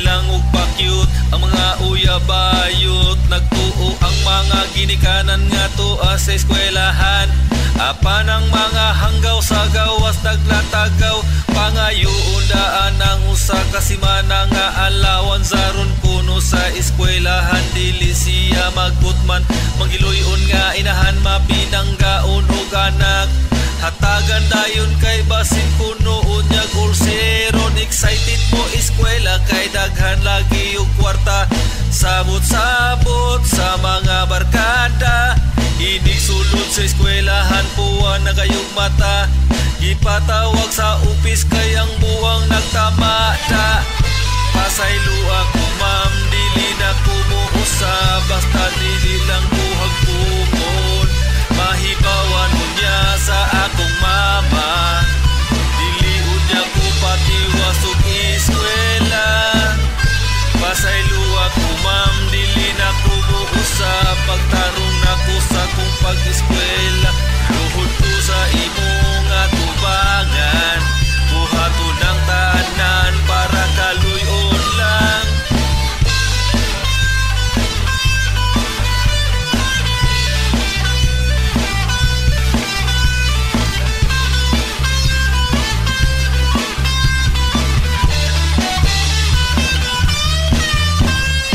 lang og pakyut ang mga uyabayot. Nagtuo ang mga ginikanan nga tuwa sa eskwelahan. Apan ang mga hanggaw sa gawas naglatagaw. Pangayoon daan ang usa kasimana nga alawan. Zaron puno sa eskwelahan dili siya magbutman. Mangiluyon nga inahan mapinanggaon og anak. Hatagan dayon kay basin puno unyag ulseron. Excited mo eskwela kay daghan lagi og kwarta. Sabot-sabot sa mga barkada. Inig sulod sa eskwelahan puwan na kayong mata. Ipatawag sa upis kay ang buwang nagtamada. Pasaylo ako ma'am, dili na kumuusa. Basta dili lang buhag pumon. Mahibawan mo niya sa akong mama. Dili unya ko patiwas og eskwela. Pasaylo ako ma'am, dili na kumuusa. Pagtarong na ko sa kong pag-eskwela. Luhod ko sa imong atubangan. Buhato ng tanan para kaluyon lang.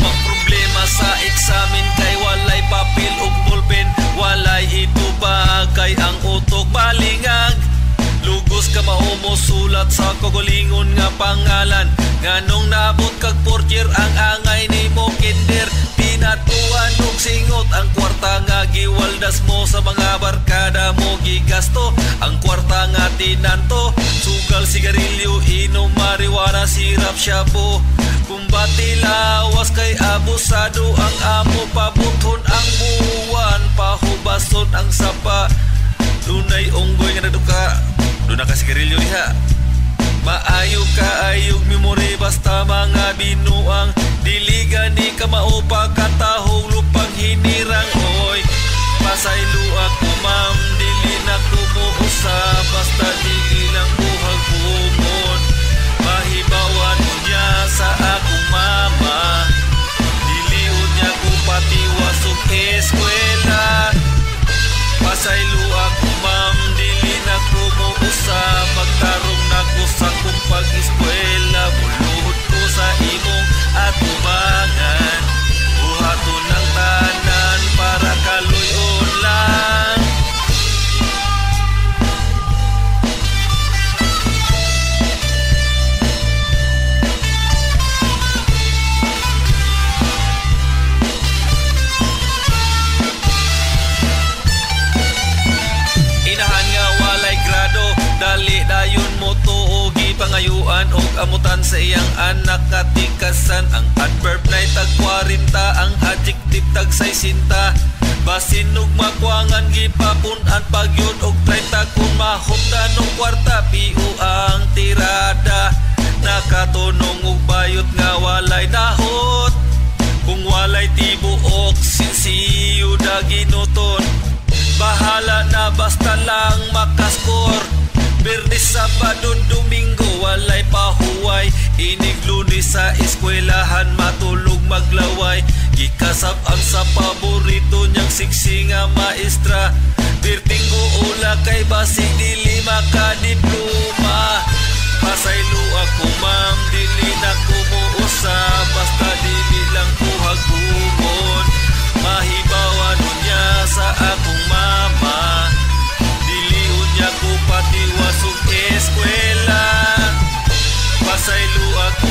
Magproblema sa eksamen kay walay papel ug ballpen. Walay itubag kay ang utok balingag. Lugos ka maumo sulat sa kagulingon nga pangalan. Nganong naabot kag portier ang angay nimo kinder. Pinatuan og singot ang kwarta nga giwaldas mo sa mga barkada mo gigasto. Ang kwarta nga tinanto, sugal, sigarilyo, inom, marijuana, sirap, shabu. Kumbati lawas kay abusado ang amo. Pabuton ang buwan, pahubason ang sapa. Dunay unggoy nga naduka, duna ka sigarilyo diha. Maayog ka ayog memori basta mga binuang. Dili gani ka maupa katahong lupang hinirang. Oy, pasaylo ako ma'am, dili na kumuusa. Basta dili lang buhag pumon. Mahibawan mo niya sa akong mama. Dili unya ko patiwas og eskwela. Pasaylo ako ma'am, dili na kumuusa. Magtarong na ko sa kong pag-eskwela. Muluhod ko sa imong atubangan. Buhato ng tanan para kaluyon lang. Dali dayon mo tuogi pangayuan og amutan sa iyang anak katikasan. Ang adverb na'y tag 40, ang adjective tag 60. Basin og makwangan gipapunan pagyud og 30. Kung mahumdan og kwarta piu ang tirada. Nakatunong og bayot nga walay nahot. Kung walay tibuok sinsiyo da ginuton. Bahala na basta lang makaskor. Birnis, Sabado, Domingo, walay pahuway. Inig Lunes sa eskwelahan, matulog maglaway. Gikasab ang sa paborito niyang siksi nga maestra. Birtinggo ula kay basig dili makadiploma. Pasaylo ako ma'am, dili na kumuusa. Basta dili lang buhag bumon. Mahibawan niya sa akong mama. Dili unya ko patiwas og eskwela. Pasaylo ako